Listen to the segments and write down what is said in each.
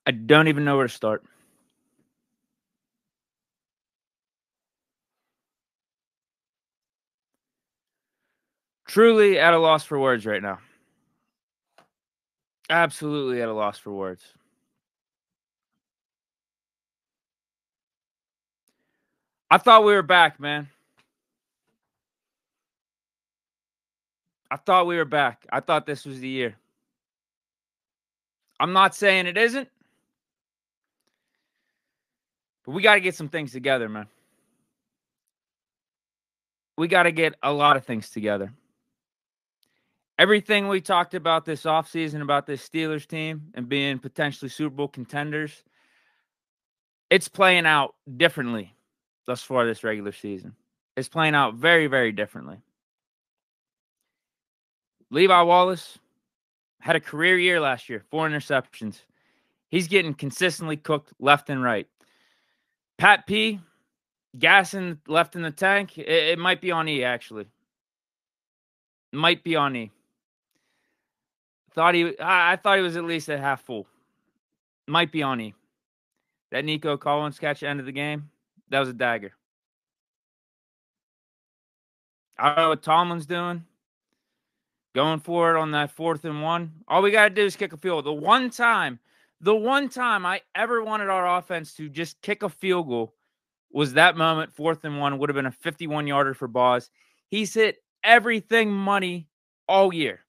I don't even know where to start. Truly at a loss for words right now. Absolutely at a loss for words. I thought we were back, man. I thought we were back. I thought this was the year. I'm not saying it isn't, but we got to get some things together, man. We got to get a lot of things together. Everything we talked about this offseason about this Steelers team and being potentially Super Bowl contenders, it's playing out differently thus far this regular season. It's playing out very, very differently. Levi Wallace had a career year last year, 4 interceptions. He's getting consistently cooked left and right. Pat P, gassing left in the tank. It might be on E, actually. It might be on E. I thought he was at least at half full. Might be on E. That Nico Collins catch at the end of the game, that was a dagger. I don't know what Tomlin's doing. Going for it on that 4th and 1. All we got to do is kick a field goal. The one time I ever wanted our offense to just kick a field goal was that moment, 4th and 1. Would have been a 51-yarder for Boz. He's hit everything money all year.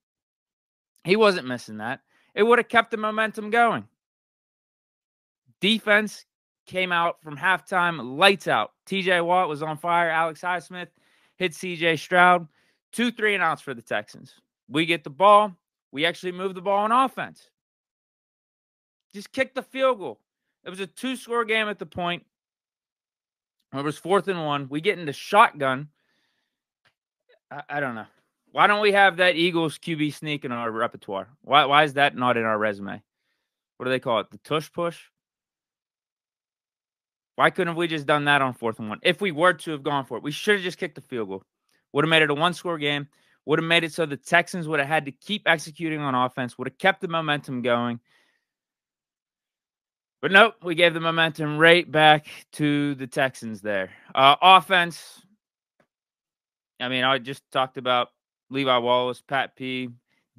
He wasn't missing that. It would have kept the momentum going. Defense came out from halftime, lights out. TJ Watt was on fire. Alex Highsmith hit CJ Stroud. 2 3-and-outs for the Texans. We get the ball. We actually move the ball on offense. Just kick the field goal. It was a 2-score game at the point. It was 4th and 1. We get into shotgun. I don't know. Why don't we have that Eagles QB sneak in our repertoire? Why is that not in our resume? What do they call it? The tush push? Why couldn't we just done that on 4th and 1? If we were to have gone for it, we should have just kicked the field goal. Would have made it a 1-score game. Would have made it so the Texans would have had to keep executing on offense. Would have kept the momentum going. But nope, we gave the momentum right back to the Texans there. Offense, I mean, I just talked about Levi Wallace, Pat P.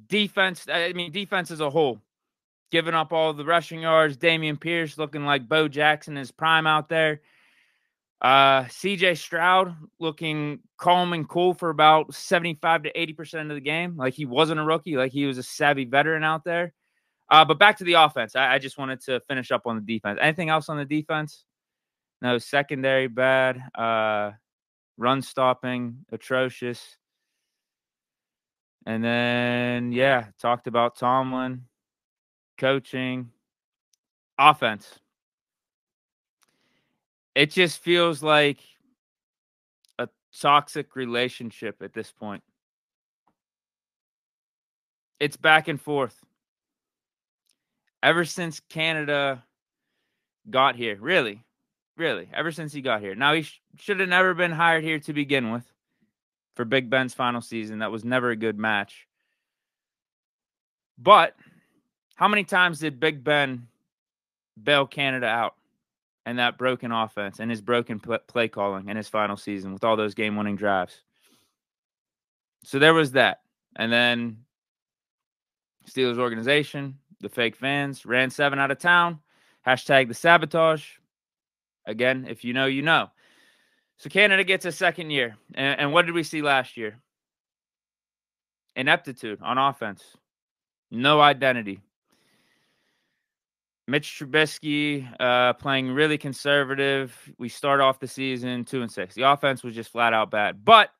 Defense, defense as a whole. Giving up all the rushing yards. Damian Pierce looking like Bo Jackson in his prime out there. CJ Stroud looking calm and cool for about 75 to 80% of the game. Like he wasn't a rookie, like he was a savvy veteran out there. But back to the offense. I just wanted to finish up on the defense. Anything else on the defense? No, secondary bad. Run stopping, atrocious. And then, talked about Tomlin, coaching, offense. It just feels like a toxic relationship at this point. It's back and forth. Ever since Canada got here, really, ever since he got here. Now, he should have never been hired here to begin with for Big Ben's final season. That was never a good match. But how many times did Big Ben bail Canada out and that broken offense and his broken play calling in his final season with all those game-winning drives? So there was that. And then Steelers organization, the fake fans, ran 7 out of town. Hashtag the sabotage. Again, if you know, you know. So Canada gets a second year. And what did we see last year? Ineptitude on offense. No identity. Mitch Trubisky playing really conservative. We start off the season 2-6. The offense was just flat out bad. But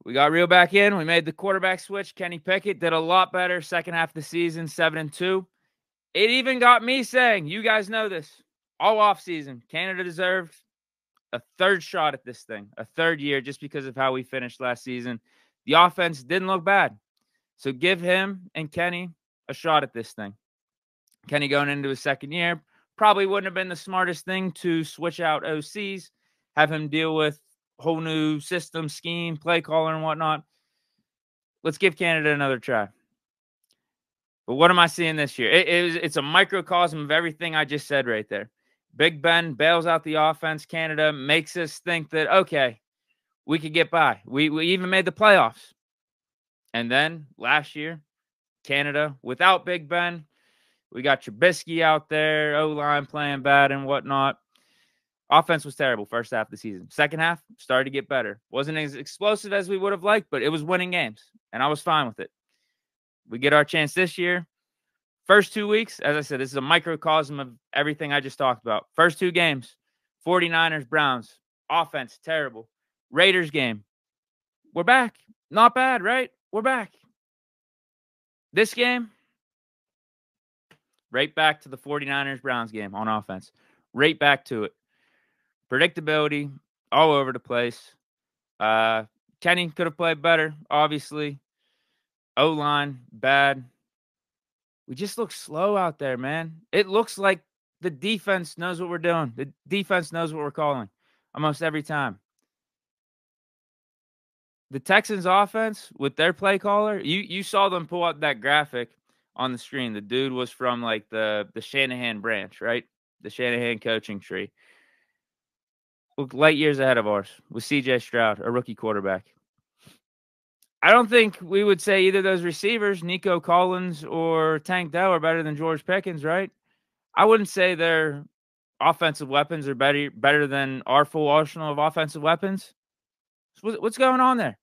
we got reeled back in. We made the quarterback switch. Kenny Pickett did a lot better second half of the season, 7-2. It even got me saying, you guys know this, all offseason, Canada deserved a third shot at this thing, a third year, just because of how we finished last season. The offense didn't look bad. So give him and Kenny a shot at this thing. Kenny going into his second year, probably wouldn't have been the smartest thing to switch out OCs, have him deal with whole new system, scheme, play caller, and whatnot. Let's give Canada another try. But what am I seeing this year? It's a microcosm of everything I just said right there. Big Ben bails out the offense. Canada makes us think that, okay, we could get by. We even made the playoffs. And then last year, Canada, without Big Ben, we got Trubisky out there, O-line playing bad and whatnot. Offense was terrible first half of the season. Second half started to get better. Wasn't as explosive as we would have liked, but it was winning games, and I was fine with it. We get our chance this year. First 2 weeks, as I said, this is a microcosm of everything I just talked about. First 2 games, 49ers, Browns. Offense, terrible. Raiders game. We're back. Not bad, right? We're back. This game, right back to the 49ers, Browns game on offense. Right back to it. Predictability all over the place. Kenny could have played better, obviously. O-line, bad. We just look slow out there, man. It looks like the defense knows what we're doing. The defense knows what we're calling almost every time. The Texans offense with their play caller, you saw them pull up that graphic on the screen. The dude was from like the Shanahan branch, right? The Shanahan coaching tree. Look light years ahead of ours with CJ Stroud, a rookie quarterback. I don't think we would say either of those receivers, Nico Collins or Tank Dell, are better than George Pickens, right? I wouldn't say their offensive weapons are better than our full arsenal of offensive weapons. What's going on there?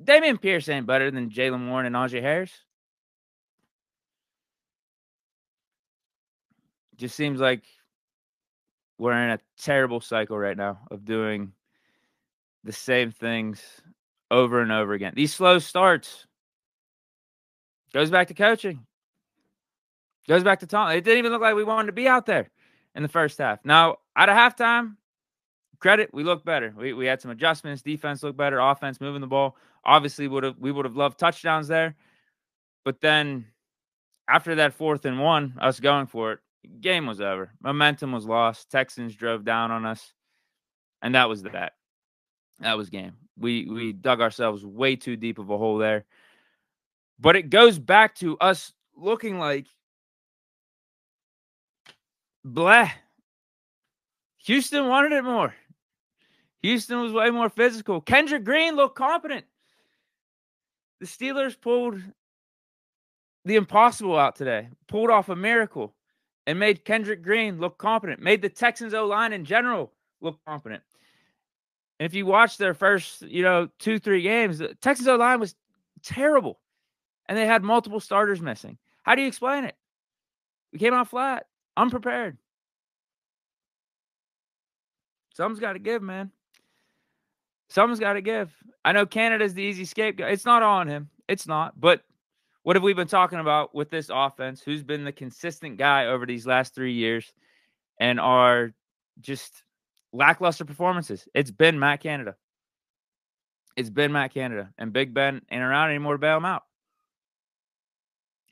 Dameon Pierce ain't better than Jaylen Warren and Najee Harris. Just seems like we're in a terrible cycle right now of doing the same things over and over again. These slow starts goes back to coaching. Goes back to Tom. It didn't even look like we wanted to be out there in the first half. Now, out of halftime, credit, we look better. We had some adjustments. Defense looked better. Offense moving the ball. Obviously, we would have loved touchdowns there. But then after that 4th and 1, us going for it, game was over. Momentum was lost. Texans drove down on us. And that was that. That was game. We dug ourselves way too deep of a hole there. But it goes back to us looking like bleh. Houston wanted it more. Houston was way more physical. Kendrick Green looked competent. The Steelers pulled the impossible out today. Pulled off a miracle and made Kendrick Green look competent. Made the Texans O-line in general look competent. And if you watch their first, 2-3 games, the Texans O-line was terrible. And they had multiple starters missing. How do you explain it? We came out flat, unprepared. Something's got to give, man. Something's got to give. I know Canada's the easy scapegoat. It's not on him. It's not. But what have we been talking about with this offense? Who's been the consistent guy over these last 3 years and are just lackluster performances? It's been Matt Canada. It's been Matt Canada. And Big Ben ain't around anymore to bail him out.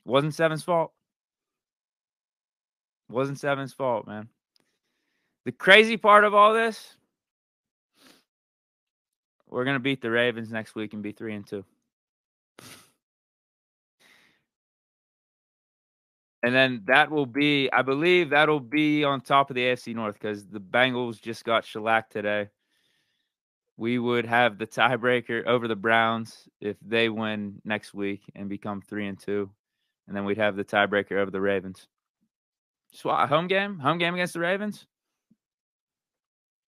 Wasn't Seven's fault. Wasn't Seven's fault, man. The crazy part of all this, we're going to beat the Ravens next week and be 3-2. And then that will be, I believe that'll be on top of the AFC North because the Bengals just got shellacked today. We would have the tiebreaker over the Browns if they win next week and become 3-2. And then we'd have the tiebreaker over the Ravens. Home game against the Ravens.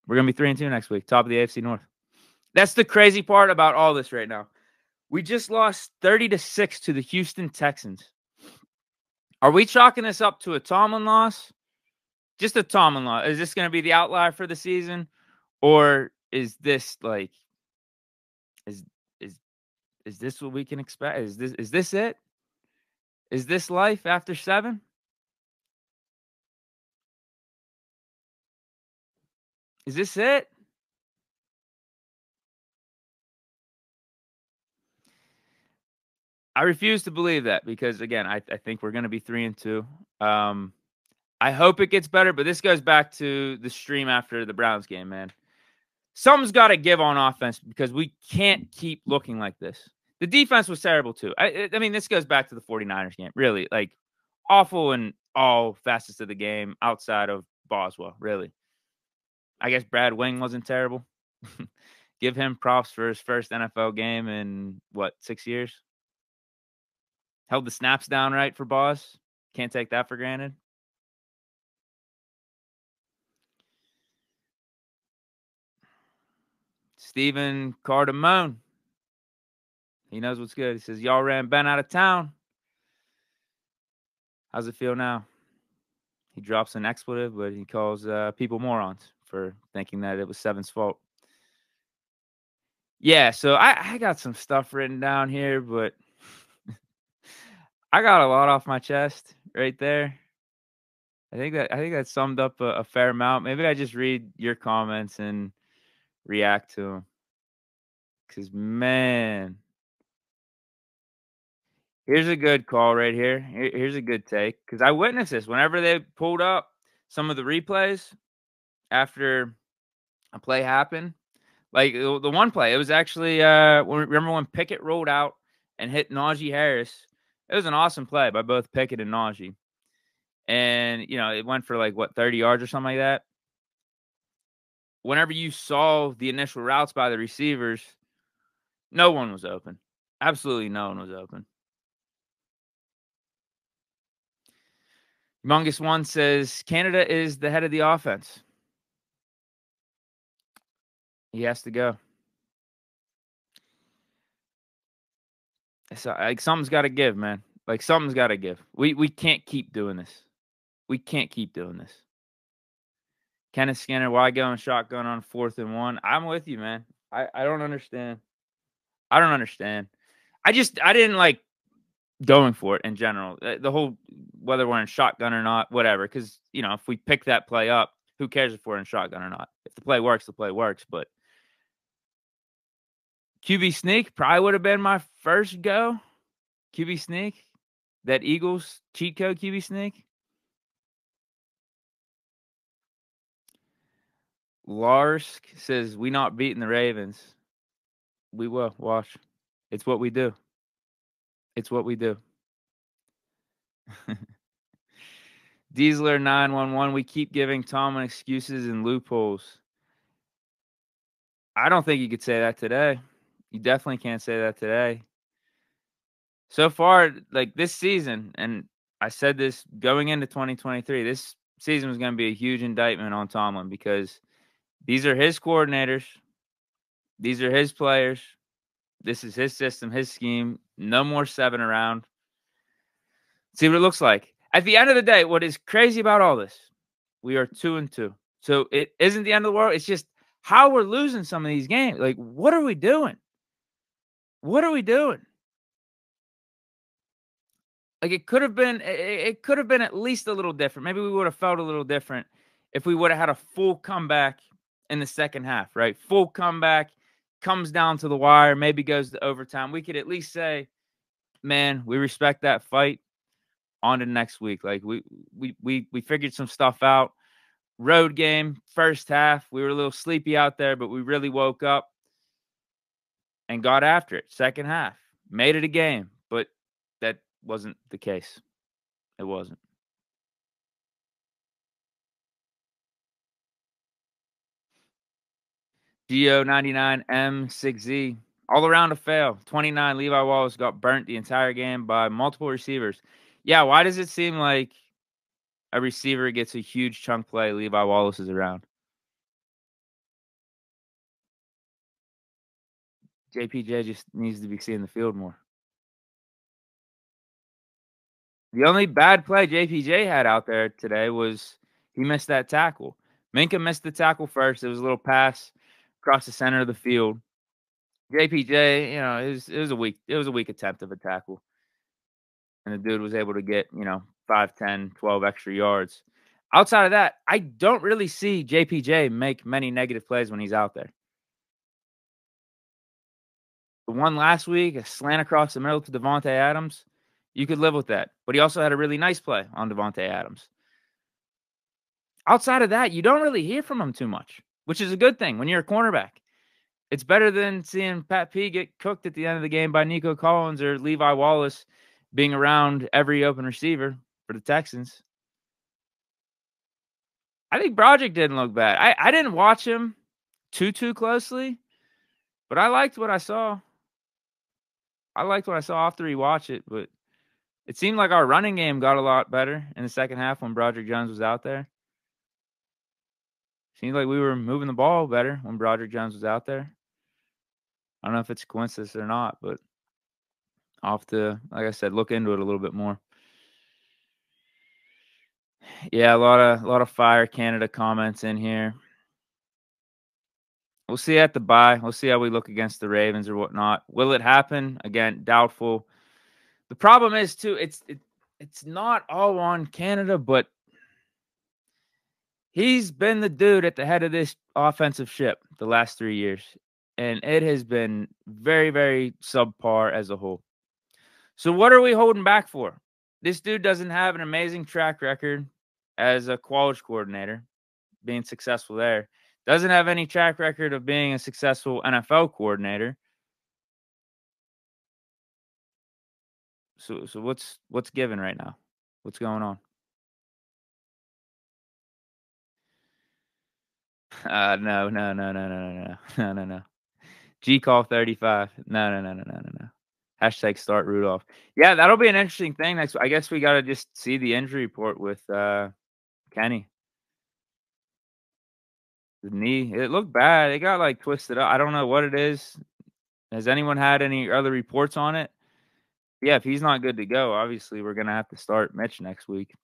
We're going to be 3-2 next week, top of the AFC North. That's the crazy part about all this right now. We just lost 30-6 to the Houston Texans. Are we chalking this up to a Tomlin loss? Just a Tomlin loss. Is this going to be the outlier for the season? Or is this like, is this what we can expect? Is this it? Is this life after 7? Is this it? I refuse to believe that because, again, I think we're going to be 3-2. I hope it gets better, but this goes back to the stream after the Browns game, man. Something's got to give on offense because we can't keep looking like this. The defense was terrible too. I mean, this goes back to the 49ers game. Really, like awful in all facets of the game outside of Boswell, really. I guess Brad Wing wasn't terrible. Give him props for his first NFL game in what, 6 years? Held the snaps down right for Boss. Can't take that for granted. Steven Cardamone. He knows what's good. He says, y'all ran Ben out of town. How's it feel now? He drops an expletive, but he calls people morons for thinking that it was Seven's fault. Yeah, so I got some stuff written down here, but I got a lot off my chest right there. I think that summed up a fair amount. Maybe I just read your comments and react to them. Because, man, here's a good call right here. Here's a good take. Because I witnessed this. Whenever they pulled up some of the replays after a play happened, like the one play, it was actually, remember when Pickett rolled out and hit Najee Harris? It was an awesome play by both Pickett and Najee. And, it went for like, 30 yards or something like that. Whenever you saw the initial routes by the receivers, no one was open. Absolutely no one was open. Humongous One says, Canada is the head of the offense. He has to go. So, like, something's got to give, man. Like, something's got to give. We can't keep doing this. We can't keep doing this. Kenneth Skinner, why going shotgun on 4th and 1? I'm with you, man. I don't understand. I don't understand. I didn't like going for it in general. The whole, whether we're in shotgun or not, whatever. Because, if we pick that play up, who cares if we're in shotgun or not? If the play works, the play works. But QB sneak probably would have been my first go. QB sneak. That Eagles cheat code QB sneak. Larsk says, we not beating the Ravens. We will. Watch. It's what we do. It's what we do. Diesler 911, we keep giving Tomlin excuses and loopholes. I don't think you could say that today. You definitely can't say that today. So far, like this season, and I said this going into 2023, this season was going to be a huge indictment on Tomlin because these are his coordinators. These are his players. This is his system, his scheme. No more 7 around. See what it looks like. At the end of the day, what is crazy about all this, we are 2-2. So it isn't the end of the world. It's just how we're losing some of these games. Like, what are we doing? What are we doing? Like, it could have been at least a little different. Maybe we would have felt a little different if we would have had a full comeback in the second half, right? Full comeback, comes down to the wire, maybe goes to overtime. We could at least say, man, we respect that fight. On to next week. Like we figured some stuff out. Road game, first half, we were a little sleepy out there, but we really woke up and got after it. Second half, made it a game, but that wasn't the case. It wasn't. GO99M6Z, all around a fail. 29, Levi Wallace got burnt the entire game by multiple receivers. Yeah, why does it seem like a receiver gets a huge chunk play, Levi Wallace is around? JPJ just needs to be seeing the field more. The only bad play JPJ had out there today was he missed that tackle. Minka missed the tackle first. It was a little pass across the center of the field. JPJ, it was a weak attempt of a tackle. And the dude was able to get, 5, 10, 12 extra yards. Outside of that, I don't really see JPJ make many negative plays when he's out there. The one last week, a slant across the middle to Devontae Adams, you could live with that. But he also had a really nice play on Devontae Adams. Outside of that, you don't really hear from him too much, which is a good thing when you're a cornerback. It's better than seeing Pat P get cooked at the end of the game by Nico Collins or Levi Wallace being around every open receiver for the Texans. I think Broderick didn't look bad. I didn't watch him too closely, but I liked what I saw. I liked what I saw after rewatch it, but it seemed like our running game got a lot better in the second half when Broderick Jones was out there. Seemed like we were moving the ball better when Broderick Jones was out there. I don't know if it's a coincidence or not, but I'll have to, like I said, look into it a little bit more. Yeah, a lot of Fire Canada comments in here. We'll see at the bye. We'll see how we look against the Ravens or whatnot. Will it happen? Again, doubtful. The problem is too, it's not all on Canada, but he's been the dude at the head of this offensive ship the last 3 years, and it has been very, very subpar as a whole. So what are we holding back for? This dude doesn't have an amazing track record as a college coordinator, being successful there. Doesn't have any track record of being a successful NFL coordinator. So what's given right now? What's going on? No. G call 35. No. Hashtag start Rudolph. Yeah, that'll be an interesting thing next. I guess we got to just see the injury report with Kenny. The knee, it looked bad. It got like twisted up. I don't know what it is. Has anyone had any other reports on it? Yeah, if he's not good to go, obviously we're gonna have to start Mitch next week.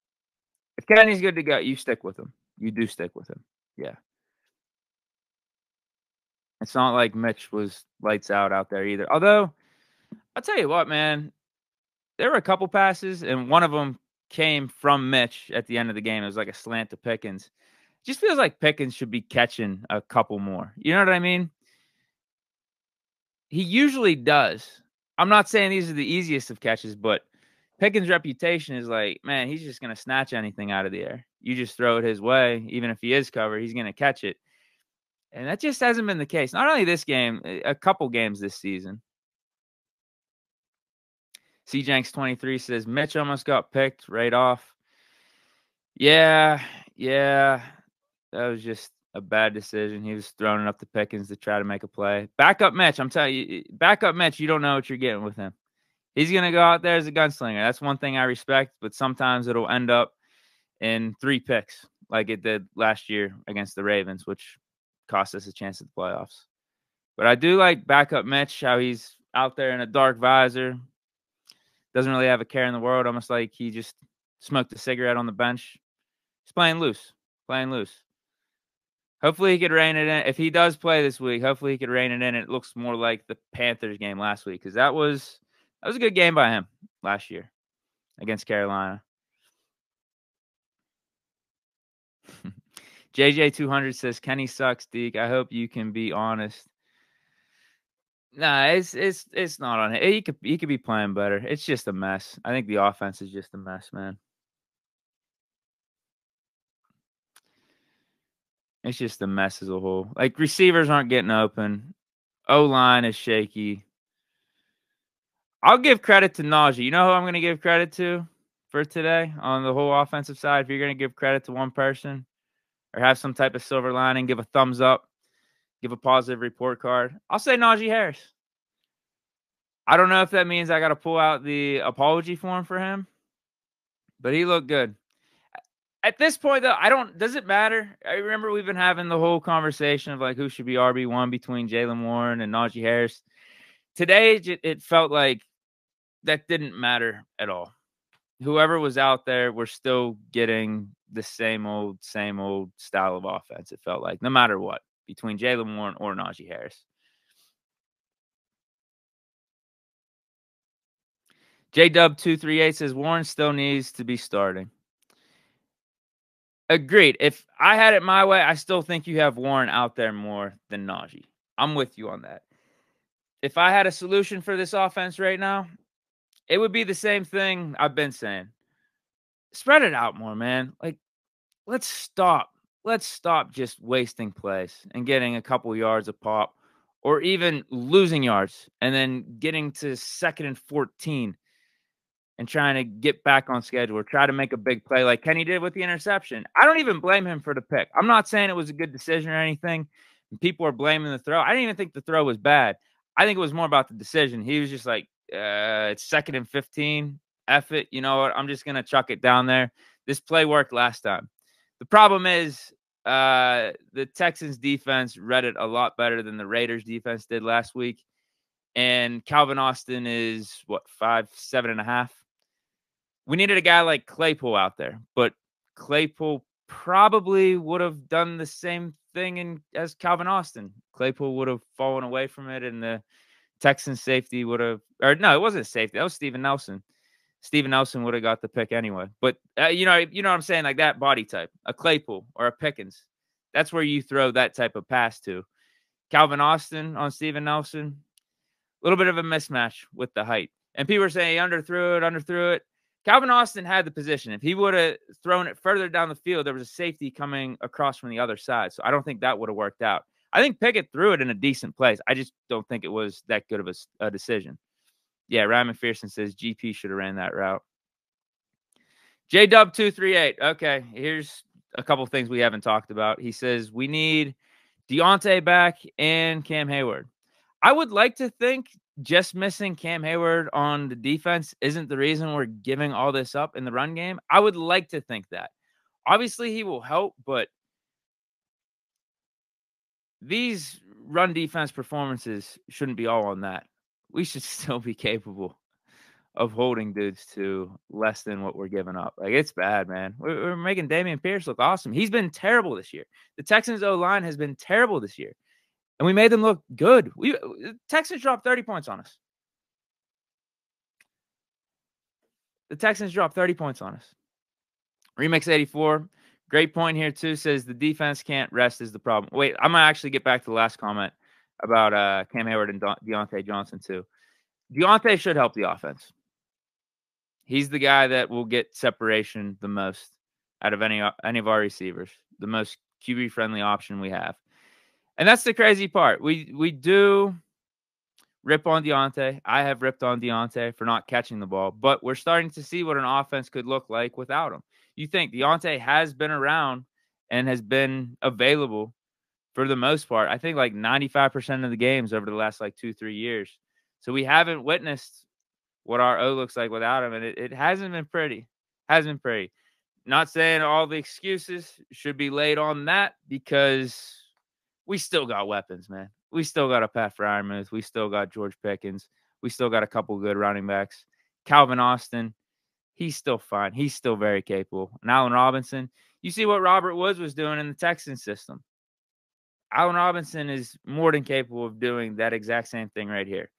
If Kenny's good to go, you stick with him. You do stick with him. Yeah. It's not like Mitch was lights out there either. Although, I'll tell you what, man, there were a couple passes, and one of them came from Mitch at the end of the game. It was like a slant to Pickens. Just feels like Pickens should be catching a couple more. You know what I mean? He usually does. I'm not saying these are the easiest of catches, but Pickens' reputation is like, man, he's just going to snatch anything out of the air. You just throw it his way. Even if he is covered, he's going to catch it. And that just hasn't been the case. Not only this game, a couple games this season. CJanks23 says, Mitch almost got picked right off. Yeah. That was just a bad decision. He was throwing it up to Pickens to try to make a play. Backup Mitch, I'm telling you, backup Mitch, you don't know what you're getting with him. He's going to go out there as a gunslinger. That's one thing I respect, but sometimes it'll end up in 3 picks like it did last year against the Ravens, which cost us a chance at the playoffs. But I do like backup Mitch, how he's out there in a dark visor. Doesn't really have a care in the world, almost like he just smoked a cigarette on the bench. He's playing loose. Hopefully he could rein it in. If he does play this week, hopefully he could rein it in. It looks more like the Panthers game last week, because that was a good game by him last year against Carolina. JJ200 says, Kenny sucks, Deke. I hope you can be honest. Nah, it's not on him. He could be playing better. It's just a mess. I think the offense is just a mess, man. It's just a mess as a whole. Like, receivers aren't getting open. O-line is shaky. I'll give credit to Najee. You know who I'm going to give credit to for today on the whole offensive side? If you're going to give credit to one person or have some type of silver lining, give a thumbs up, give a positive report card, I'll say Najee Harris. I don't know if that means I got to pull out the apology form for him, but he looked good. At this point, though, does it matter? I remember we've been having the whole conversation of like who should be RB1 between Jaylen Warren and Najee Harris. Today, it felt like that didn't matter at all. Whoever was out there, we're still getting the same old style of offense, it felt like, no matter what, between Jaylen Warren or Najee Harris. JDub238 says Warren still needs to be starting. Agreed. If I had it my way, I still think you have Warren out there more than Najee. I'm with you on that. If I had a solution for this offense right now, it would be the same thing I've been saying. Spread it out more, man. Like, let's stop. Let's stop just wasting plays and getting a couple yards a pop or even losing yards and then getting to 2nd and 14 and trying to get back on schedule or try to make a big play like Kenny did with the interception. I don't even blame him for the pick. I'm not saying it was a good decision or anything. People are blaming the throw. I didn't even think the throw was bad. I think it was more about the decision. He was just like, it's 2nd and 15. F it. You know what? I'm just going to chuck it down there. This play worked last time. The problem is the Texans defense read it a lot better than the Raiders defense did last week. And Calvin Austin is what, 5'7.5". We needed a guy like Claypool out there, but Claypool probably would have done the same thing as Calvin Austin. Claypool would have fallen away from it, and the Texans safety would have, or no, it wasn't a safety. That was Steven Nelson. Steven Nelson would have got the pick anyway. But you know what I'm saying, like that body type, a Claypool or a Pickens. That's where you throw that type of pass to. Calvin Austin on Steven Nelson, a little bit of a mismatch with the height. And people are saying he underthrew it. Calvin Austin had the position. If he would have thrown it further down the field, there was a safety coming across from the other side. So I don't think that would have worked out. I think Pickett threw it in a decent place. I just don't think it was that good of a decision. Yeah, Ryan McPherson says GP should have ran that route. JW238. Okay, here's a couple of things we haven't talked about. He says we need Deontay back and Cam Hayward. I would like to think just missing Cam Hayward on the defense isn't the reason we're giving all this up in the run game. I would like to think that. Obviously, he will help, but these run defense performances shouldn't be all on that. We should still be capable of holding dudes to less than what we're giving up. Like, it's bad, man. We're making Dameon Pierce look awesome. He's been terrible this year. The Texans O-line has been terrible this year. And we made them look good. Texans dropped 30 points on us. The Texans dropped 30 points on us. Remix 84, great point here too, says the defense can't rest is the problem. Wait, I'm going to actually get back to the last comment about Cam Hayward and Deontay Johnson too. Deontay should help the offense. He's the guy that will get separation the most out of any of our receivers, the most QB-friendly option we have. And that's the crazy part. We do rip on Deontay. I have ripped on Deontay for not catching the ball, but we're starting to see what an offense could look like without him. You think Deontay has been around and has been available for the most part. I think like 95% of the games over the last like 2-3 years. So we haven't witnessed what our O looks like without him, and it hasn't been pretty. Hasn't been pretty. Not saying all the excuses should be laid on that because we still got weapons, man. We still got a Pat Freiermuth. We still got George Pickens. We still got a couple good running backs. Calvin Austin, he's still fine. He's still very capable. And Allen Robinson, you see what Robert Woods was doing in the Texans system. Allen Robinson is more than capable of doing that exact same thing right here.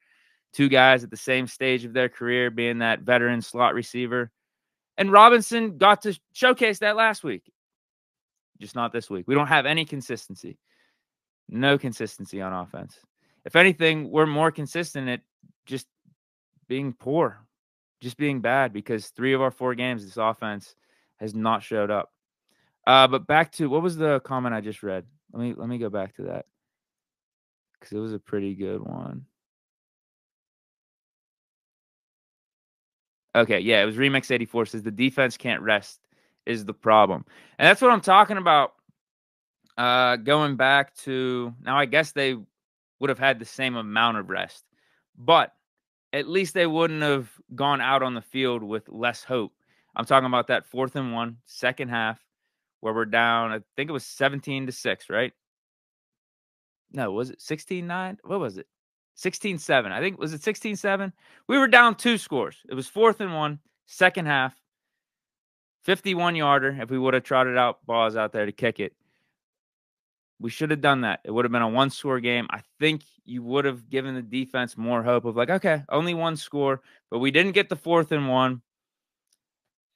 Two guys at the same stage of their career being that veteran slot receiver. And Robinson got to showcase that last week. Just not this week. We don't have any consistency. No consistency on offense. If anything, we're more consistent at just being poor, just being bad, because 3 of our 4 games, this offense has not showed up. But back to, what was the comment I just read? Let me go back to that because it was a pretty good one. Okay, yeah, it was Remix 84 says the defense can't rest is the problem. And that's what I'm talking about. Going back to, now I guess they would have had the same amount of rest, but at least they wouldn't have gone out on the field with less hope. I'm talking about that 4th and 1, second half, where we're down, I think it was 17-6, right? No, was it 16-9? What was it? 16-7. I think, was it 16-7? We were down 2 scores. It was 4th and 1, second half, 51-yarder. If we would have trotted out balls out there to kick it, we should have done that. It would have been a 1-score game. I think you would have given the defense more hope of like, okay, only 1 score, but we didn't get the 4th and 1.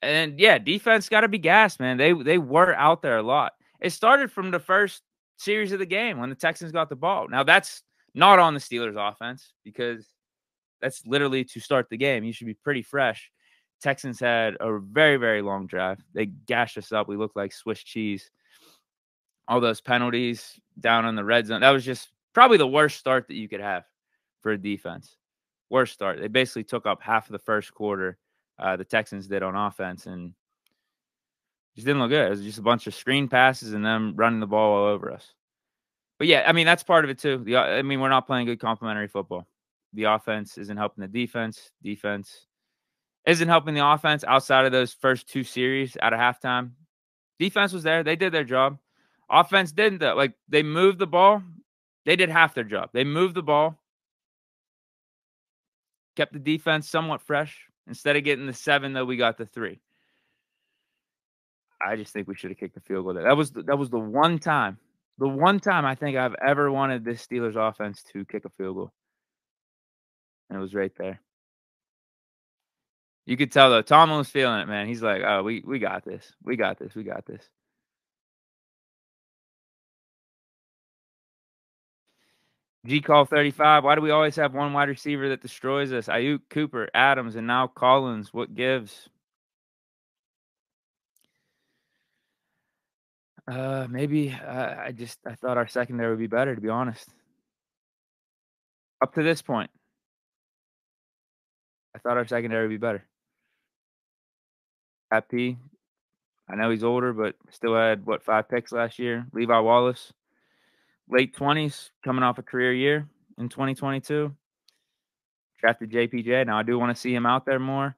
And yeah, defense got to be gassed, man. They were out there a lot. It started from the first series of the game when the Texans got the ball. Now that's not on the Steelers offense because that's literally to start the game. You should be pretty fresh. Texans had a very, very long drive. They gashed us up. We looked like Swiss cheese. All those penalties down in the red zone. That was just Probably the worst start that you could have for a defense. Worst start. They basically took up half of the first quarter, the Texans did on offense, and just didn't look good. It was just a bunch of screen passes and them running the ball all over us. But yeah, I mean, that's part of it too. I mean, we're not playing good complementary football. The offense isn't helping the defense. Defense isn't helping the offense outside of those first 2 series out of halftime. Defense was there. They did their job. Offense didn't, though. Like, they moved the ball. They did half their job. They moved the ball, kept the defense somewhat fresh. Instead of getting the 7, though, we got the 3. I just think we should have kicked the field goal there. That was the one time I think I've ever wanted this Steelers offense to kick a field goal, and it was right there. You could tell, though, Tomlin was feeling it, man. He's like, "Oh, we got this. We got this. We got this." G-Call 35, why do we always have one wide receiver that destroys us? Ayuk, Cooper, Adams, and now Collins. What gives? Maybe I thought our secondary would be better, to be honest. Up to this point, I thought our secondary would be better. Pat P, I know he's older, but still had, 5 picks last year. Levi Wallace, late 20s, coming off a career year in 2022. Drafted JPJ. Now, I do want to see him out there more.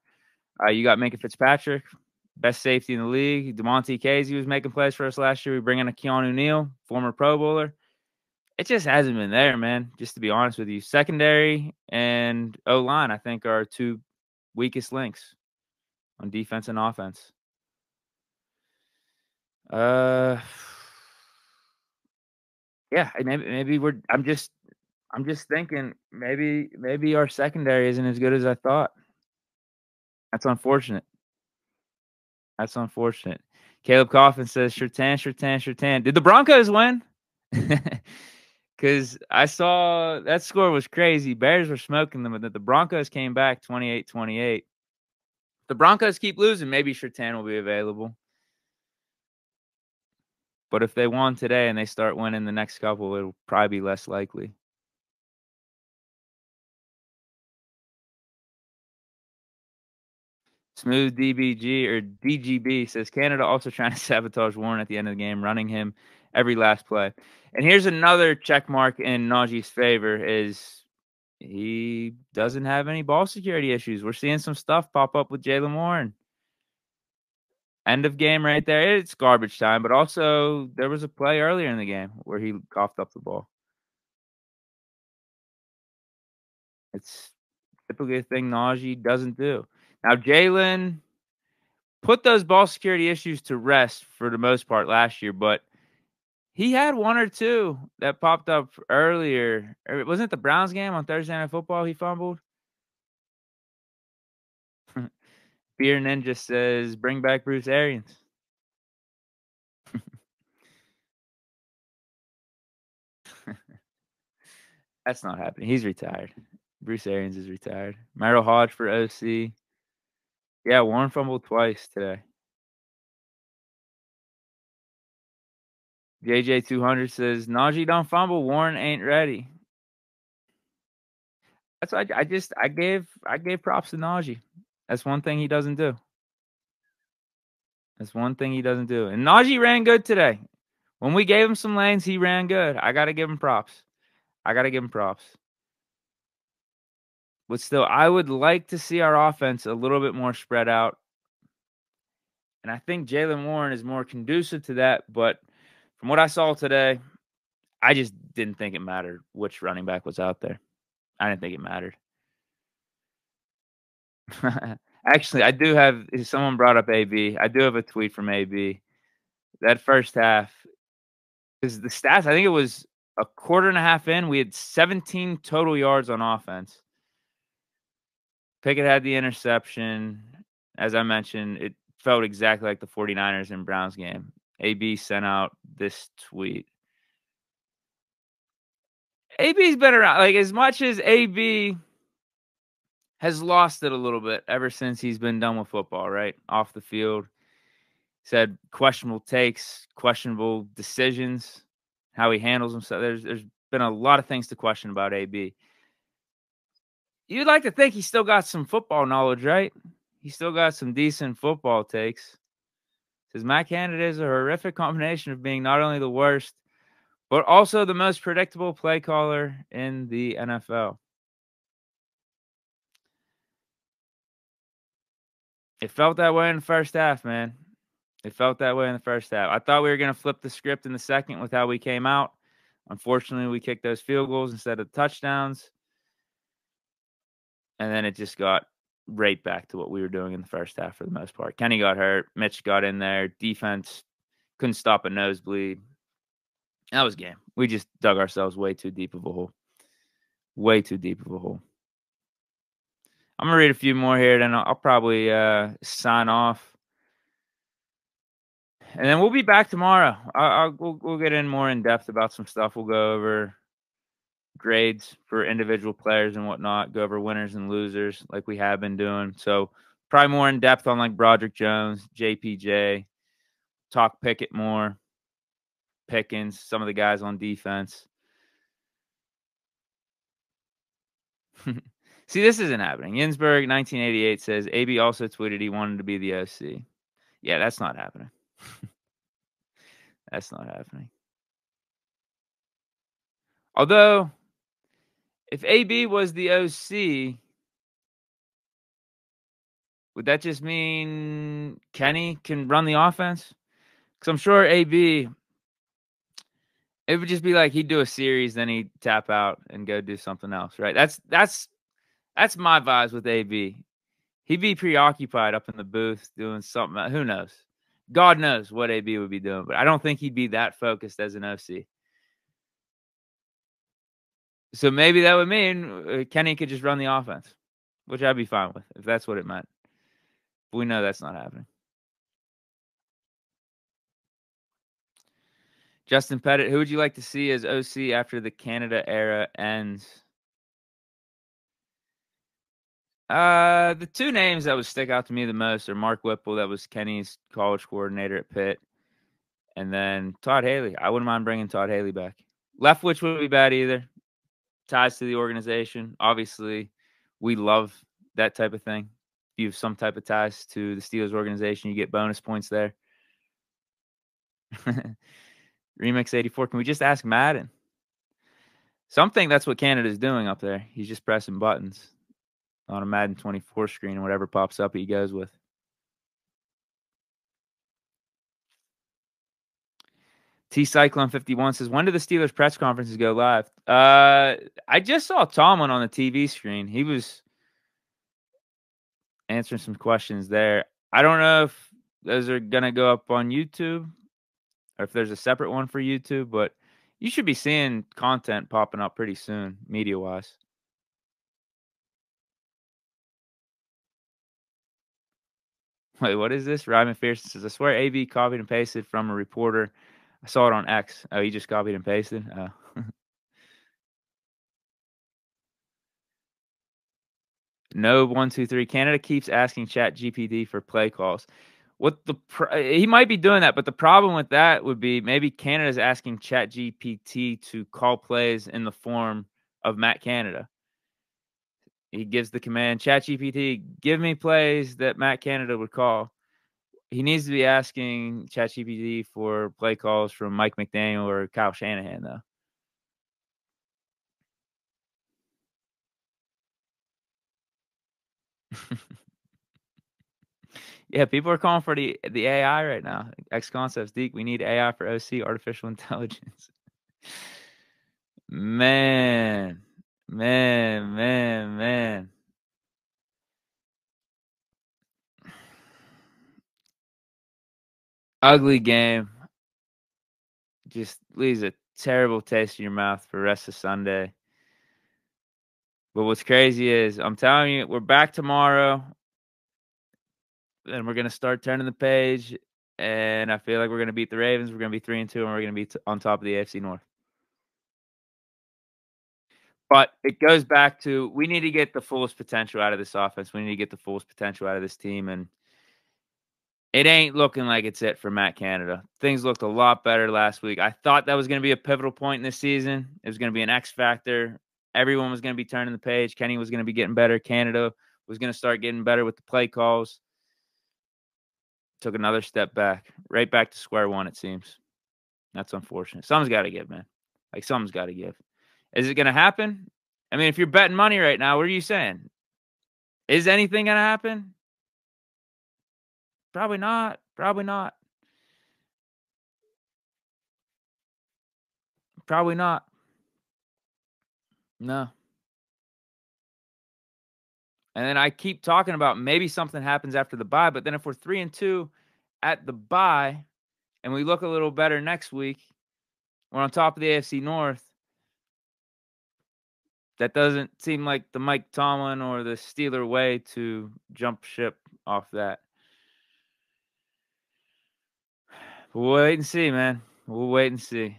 You got Minka Fitzpatrick, best safety in the league. DeMonte Casey was making plays for us last year. We bring in a Keanu Neal, former Pro Bowler. It just hasn't been there, man, just to be honest with you. Secondary and O-line, I think, are our 2 weakest links on defense and offense. Yeah, maybe I'm just thinking maybe our secondary isn't as good as I thought. That's unfortunate. That's unfortunate. Caleb Coffin says, Shirtan. Did the Broncos win? Because I saw that score was crazy. Bears were smoking them, but the Broncos came back 28-28. The Broncos keep losing. Maybe Shirtan will be available. But if they won today and they start winning the next couple, it'll probably be less likely. Smooth DBG or DGB says Canada also trying to sabotage Warren at the end of the game, running him every last play. And here's another check mark in Najee's favor is he doesn't have any ball security issues. We're seeing some stuff pop up with Jaylen Warren. End of game right there. It's garbage time, but also there was a play earlier in the game where he coughed up the ball. It's typically a thing Najee doesn't do. Now, Jaylen put those ball security issues to rest for the most part last year, but he had 1 or 2 that popped up earlier. Wasn't it the Browns game on Thursday Night Football he fumbled? Beer Ninja says, bring back Bruce Arians. That's not happening. He's retired. Bruce Arians is retired. Merrill Hodge for OC. Yeah, Warren fumbled twice today. JJ200 says, Najee don't fumble. Warren ain't ready. That's why I gave props to Najee. That's one thing he doesn't do. That's one thing he doesn't do. And Najee ran good today. When we gave him some lanes, he ran good. I got to give him props. But still, I would like to see our offense a little bit more spread out. And I think Jaylen Warren is more conducive to that. But from what I saw today, I just didn't think it mattered which running back was out there. I didn't think it mattered. Actually, I do have – someone brought up AB. I do have a tweet from AB. That first half – because the stats, I think it was a quarter and a half in, we had 17 total yards on offense. Pickett had the interception. As I mentioned, it felt exactly like the 49ers and Browns game. AB sent out this tweet. AB's been around. Like, as much as AB has lost it a little bit ever since he's been done with football, right? Off the field. Said questionable takes, questionable decisions, how he handles himself. There's been a lot of things to question about AB. You'd like to think he's still got some football knowledge, right? He's still got some decent football takes. Because Matt Canada is a horrific combination of being not only the worst, but also the most predictable play caller in the NFL. It felt that way in the first half, man. It felt that way in the first half. I thought we were going to flip the script in the second with how we came out. Unfortunately, we kicked those field goals instead of touchdowns. And then it just got right back to what we were doing in the first half for the most part. Kenny got hurt. Mitch got in there. Defense couldn't stop a nosebleed. That was game. We just dug ourselves way too deep of a hole. Way too deep of a hole. I'm going to read a few more here, then I'll probably sign off. And then we'll be back tomorrow. We'll get in more in depth about some stuff. We'll go over grades for individual players and whatnot, go over winners and losers like we have been doing. So probably more in depth on like Broderick Jones, JPJ, talk Pickett more, Pickens, some of the guys on defense. See, this isn't happening. Ginsburg, 1988 says, AB also tweeted he wanted to be the OC. Yeah, that's not happening. That's not happening. Although, if AB was the OC, would that just mean Kenny can run the offense? Because I'm sure AB, it would just be like he'd do a series, then he'd tap out and go do something else, right? That's my vibes with AB. He'd be preoccupied up in the booth doing something. Who knows? God knows what AB would be doing, but I don't think he'd be that focused as an OC. So maybe that would mean Kenny could just run the offense, which I'd be fine with if that's what it meant. But we know that's not happening. Justin Pettit, who would you like to see as OC after the Canada era ends? The two names that would stick out to me the most are Mark Whipple, that was Kenny's college coordinator at Pitt, and then Todd Haley. I wouldn't mind bringing Todd Haley back. Leftwich wouldn't be bad either. Ties to the organization. Obviously, we love that type of thing. If you have some type of ties to the Steelers organization, you get bonus points there. Remix 84. Can we just ask Madden? Something that's what Canada's doing up there. He's just pressing buttons on a Madden 24 screen, and whatever pops up, he goes with. T Cyclone 51 says, when do the Steelers press conferences go live? I just saw Tomlin on the TV screen. He was answering some questions there. I don't know if those are going to go up on YouTube or if there's a separate one for YouTube, but you should be seeing content popping up pretty soon, media-wise. Wait, what is this? Ryman Fierce says, I swear AB copied and pasted from a reporter. I saw it on X. Oh, he just copied and pasted? Oh. No, 123. Canada keeps asking ChatGPT for play calls. He might be doing that, but the problem with that would be maybe Canada's asking ChatGPT to call plays in the form of Matt Canada. He gives the command, ChatGPT, give me plays that Matt Canada would call. He needs to be asking ChatGPT for play calls from Mike McDaniel or Kyle Shanahan, though. Yeah, people are calling for the AI right now. X Concepts, Deke, we need AI for OC, artificial intelligence. Man. Ugly game. Just leaves a terrible taste in your mouth for the rest of Sunday. But what's crazy is, I'm telling you, we're back tomorrow. And we're going to start turning the page. And I feel like we're going to beat the Ravens. We're going to be 3-2, and we're going to be on top of the AFC North. But it goes back to, we need to get the fullest potential out of this offense. We need to get the fullest potential out of this team. And It ain't looking like it's it for Matt Canada. Things looked a lot better last week. I thought that was gonna be a pivotal point in this season. It was gonna be an X factor. Everyone was gonna be turning the page. Kenny was gonna be getting better. Canada was gonna start getting better with the play calls. Took another step back. Right back to square one, it seems. That's unfortunate. Something's gotta give, man. Like, something's gotta give. Is it gonna happen? I mean, if you're betting money right now, what are you saying? Is anything gonna happen? Probably not. Probably not. Probably not. No. And then I keep talking about maybe something happens after the bye, but then if we're 3-2 at the bye and we look a little better next week, we're on top of the AFC North. That doesn't seem like the Mike Tomlin or the Steeler way to jump ship off that. We'll wait and see, man. We'll wait and see.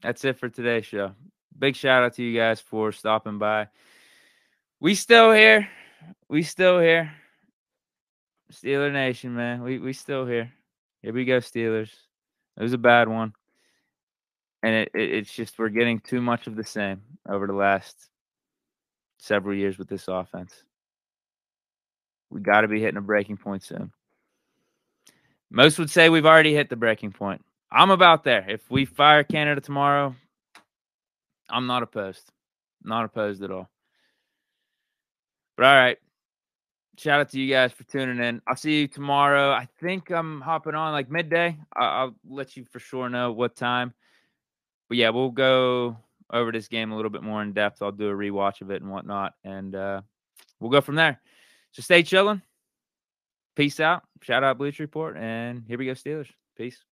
That's it for today's show. Big shout out to you guys for stopping by. We still here. We still here. Steeler Nation, man. We still here. Here we go, Steelers. It was a bad one. And it's just we're getting too much of the same over the last several years with this offense. We got to be hitting a breaking point soon. Most would say we've already hit the breaking point. I'm about there. If we fire Canada tomorrow, I'm not opposed. Not opposed at all. But all right. Shout out to you guys for tuning in. I'll see you tomorrow. I think I'm hopping on like midday. I'll let you for sure know what time. But yeah, we'll go over this game a little bit more in depth. I'll do a rewatch of it and whatnot. And we'll go from there. So stay chilling. Peace out. Shout out Bleach Report. And here we go, Steelers. Peace.